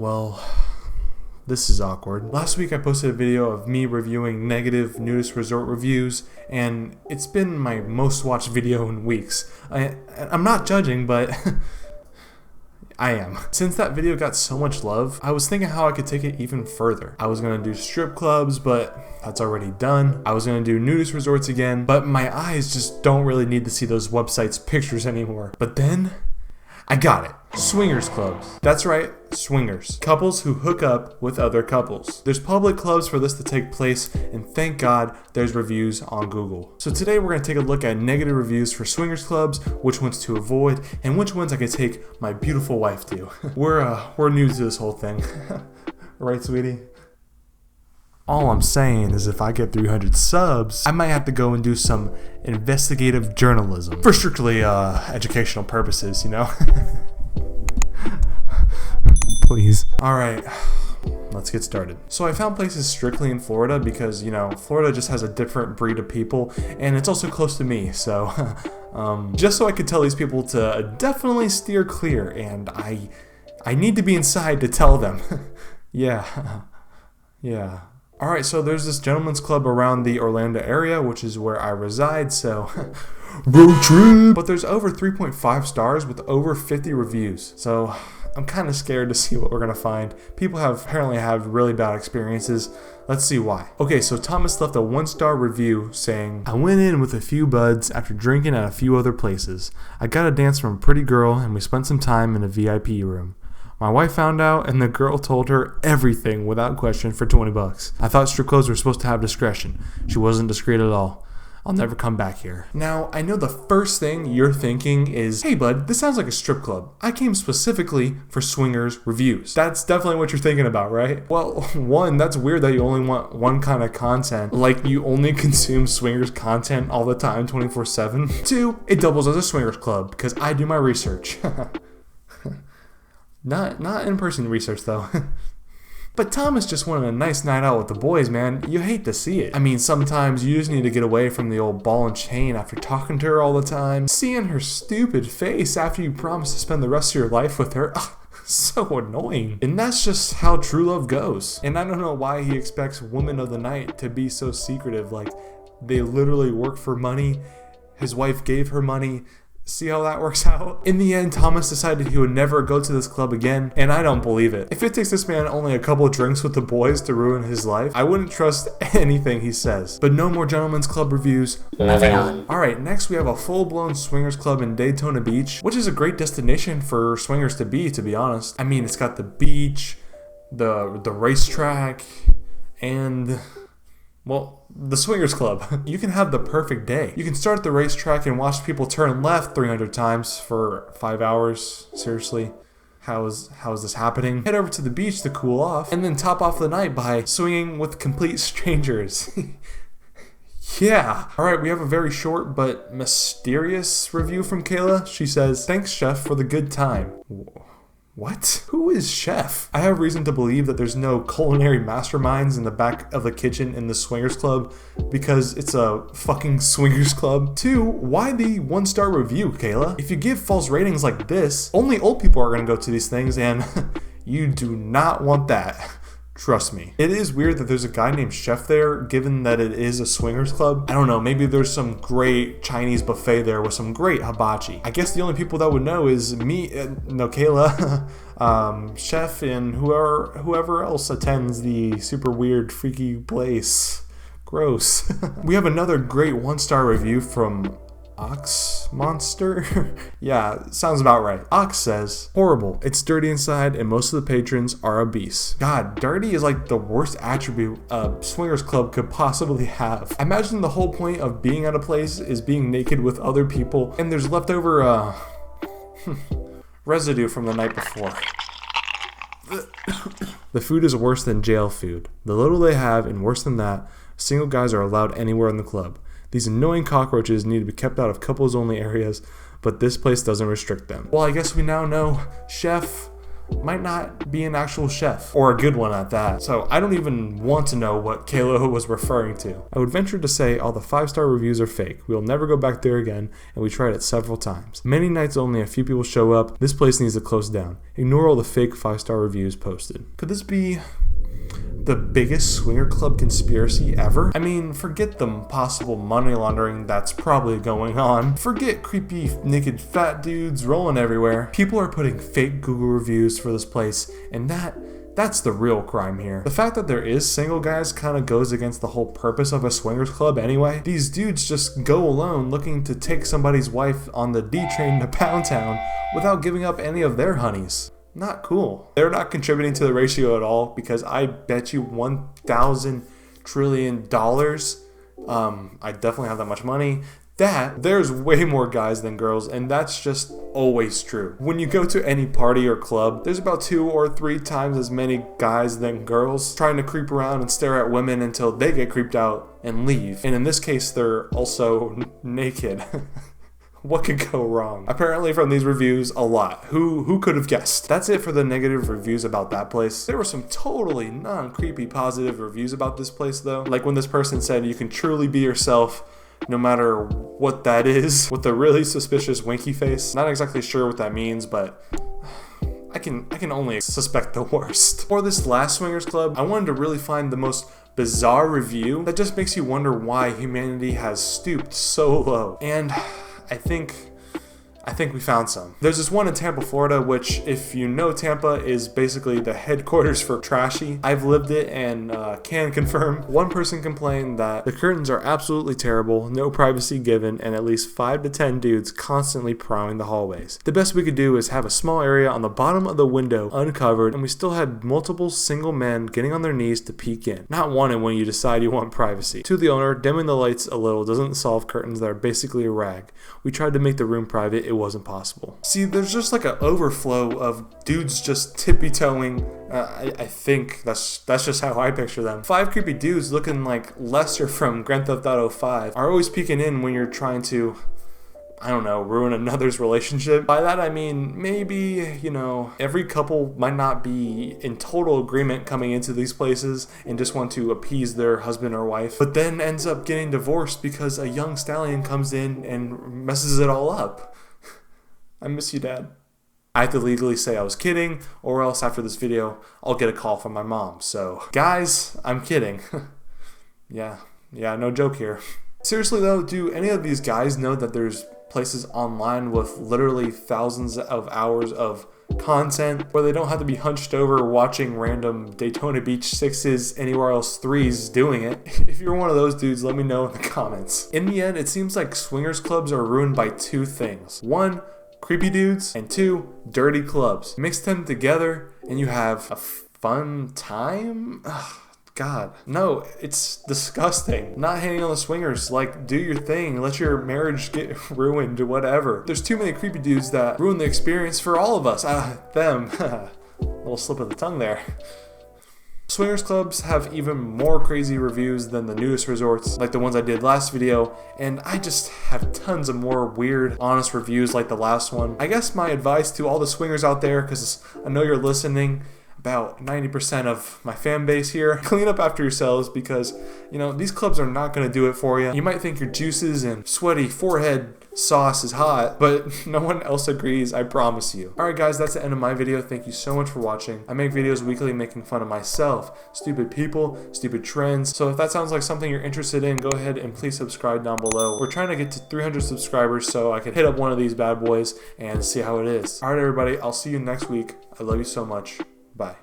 Well, this is awkward. Last week I posted a video of me reviewing negative nudist resort reviews, and it's been my most watched video in weeks. I'm not judging, but I am. Since that video got so much love, I was thinking how I could take it even further. I was gonna do strip clubs, but that's already done. I was gonna do nudist resorts again, but my eyes just don't really need to see those websites' pictures anymore. But then, I got it. Swingers clubs. That's right, swingers. Couples who hook up with other couples. There's public clubs for this to take place, and thank God there's reviews on Google. So today we're going to take a look at negative reviews for swingers clubs, which ones to avoid, and which ones I could take my beautiful wife to. We're new to this whole thing. Right, sweetie? All I'm saying is if I get 300 subs, I might have to go and do some investigative journalism for strictly educational purposes, you know? Please. Alright, let's get started. So I found places strictly in Florida because, you know, Florida just has a different breed of people, and it's also close to me, so just so I could tell these people to definitely steer clear, and I need to be inside to tell them. Yeah. Alright, so there's this gentleman's club around the Orlando area, which is where I reside, so road trip! But there's over 3.5 stars with over 50 reviews, so I'm kind of scared to see what we're going to find. People have apparently had really bad experiences. Let's see why. Okay, so Thomas left a 1-star review saying, I went in with a few buds after drinking at a few other places. I got a dance from a pretty girl and we spent some time in a VIP room. My wife found out and the girl told her everything without question for $20. I thought strip clubs were supposed to have discretion. She wasn't discreet at all. I'll never come back here. Now, I know the first thing you're thinking is, hey bud, this sounds like a strip club. I came specifically for swingers reviews. That's definitely what you're thinking about, right? Well, one, that's weird that you only want one kind of content. Like you only consume swingers content all the time, 24/7. Two, it doubles as a swingers club because I do my research. Not in-person research though. But Thomas just wanted a nice night out with the boys, man. You hate to see it. I mean, sometimes you just need to get away from the old ball and chain after talking to her all the time. Seeing her stupid face after you promise to spend the rest of your life with her. So annoying. And that's just how true love goes. And I don't know why he expects women of the night to be so secretive. Like, they literally work for money. His wife gave her money. See how that works out? In the end, Thomas decided he would never go to this club again, and I don't believe it. If it takes this man only a couple of drinks with the boys to ruin his life, I wouldn't trust anything he says. But no more gentlemen's club reviews. Moving on. Alright, next we have a full-blown swingers club in Daytona Beach, which is a great destination for swingers to be honest. I mean, it's got the beach, the racetrack, and, well, the swingers club. You can have the perfect day. You can start at the racetrack and watch people turn left 300 times for 5 hours. Seriously, how is this happening? Head over to the beach to cool off, and then top off the night by swinging with complete strangers. Yeah. Alright, we have a very short but mysterious review from Kayla. She says, thanks chef for the good time. What? Who is Chef? I have reason to believe that there's no culinary masterminds in the back of the kitchen in the swingers club because it's a fucking swingers club. 2, why the 1-star review, Kayla? If you give false ratings like this, only old people are gonna go to these things and you do not want that. Trust me. It is weird that there's a guy named Chef there, given that it is a swingers club. I don't know, maybe there's some great Chinese buffet there with some great hibachi. I guess the only people that would know is me, Kayla, Chef, and whoever else attends the super weird, freaky place. Gross. We have another great 1-star review from Ox Monster? Yeah, sounds about right. Ox says, horrible. It's dirty inside and most of the patrons are obese. God, dirty is like the worst attribute a swingers club could possibly have. Imagine the whole point of being at a place is being naked with other people and there's leftover residue from the night before. The food is worse than jail food. The little they have, and worse than that, single guys are allowed anywhere in the club. These annoying cockroaches need to be kept out of couples-only areas, but this place doesn't restrict them. Well, I guess we now know Chef might not be an actual chef, or a good one at that. So I don't even want to know what Kayla was referring to. I would venture to say all the 5-star reviews are fake. We'll never go back there again, and we tried it several times. Many nights only a few people show up. This place needs to close down. Ignore all the fake 5-star reviews posted. Could this be the biggest swinger club conspiracy ever? I mean, forget the possible money laundering that's probably going on. Forget creepy naked fat dudes rolling everywhere. People are putting fake Google reviews for this place, and that's the real crime here. The fact that there is single guys kind of goes against the whole purpose of a swingers club anyway. These dudes just go alone looking to take somebody's wife on the D train to Pound Town without giving up any of their honeys. Not cool. They're not contributing to the ratio at all, because I bet you $1,000 trillion, I definitely have that much money, that there's way more guys than girls, and that's just always true. When you go to any party or club, there's about 2 or 3 times as many guys than girls trying to creep around and stare at women until they get creeped out and leave. And in this case, they're also naked. What could go wrong? Apparently from these reviews, a lot. Who could have guessed? That's it for the negative reviews about that place. There were some totally non-creepy positive reviews about this place though. Like when this person said you can truly be yourself no matter what that is, with a really suspicious winky face. Not exactly sure what that means, but I can only suspect the worst. For this last swingers club, I wanted to really find the most bizarre review that just makes you wonder why humanity has stooped so low. And I think we found some. There's this one in Tampa, Florida, which, if you know Tampa, is basically the headquarters for trashy. I've lived it and can confirm. One person complained that the curtains are absolutely terrible, no privacy given, and at least 5 to 10 dudes constantly prowling the hallways. The best we could do is have a small area on the bottom of the window uncovered, and we still had multiple single men getting on their knees to peek in. Not wanted when you decide you want privacy. To the owner, dimming the lights a little doesn't solve curtains that are basically a rag. We tried to make the room private, it wasn't possible. See, there's just like an overflow of dudes just tippy-toeing. I think that's just how I picture them. 5 creepy dudes looking like Lester from Grand Theft Auto 5 are always peeking in when you're trying to, I don't know, ruin another's relationship. By that I mean maybe, every couple might not be in total agreement coming into these places and just want to appease their husband or wife, but then ends up getting divorced because a young stallion comes in and messes it all up. I miss you, Dad. I have to legally say I was kidding, or else after this video, I'll get a call from my mom. So, guys, I'm kidding. Yeah, no joke here. Seriously though, do any of these guys know that there's places online with literally thousands of hours of content where they don't have to be hunched over watching random Daytona Beach 6s, anywhere else 3s doing it? If you're one of those dudes, let me know in the comments. In the end, it seems like swingers clubs are ruined by 2 things. 1, creepy dudes, and 2, dirty clubs. Mix them together and you have a fun time? Ugh. God, no, it's disgusting. Not hating on the swingers, like, do your thing, let your marriage get ruined, whatever. There's too many creepy dudes that ruin the experience for all of us. Them. Little slip of the tongue there. Swingers clubs have even more crazy reviews than the nudist resorts, like the ones I did last video, and I just have tons of more weird, honest reviews like the last one. I guess my advice to all the swingers out there, because I know you're listening, about 90% of my fan base here, clean up after yourselves, because these clubs are not going to do it for you. You might think your juices and sweaty forehead sauce is hot, but no one else agrees, I promise you. Alright guys, that's the end of my video. Thank you so much for watching. I make videos weekly making fun of myself, stupid people, stupid trends. So if that sounds like something you're interested in, go ahead and please subscribe down below. We're trying to get to 300 subscribers so I can hit up one of these bad boys and see how it is. Alright everybody, I'll see you next week. I love you so much. Bye.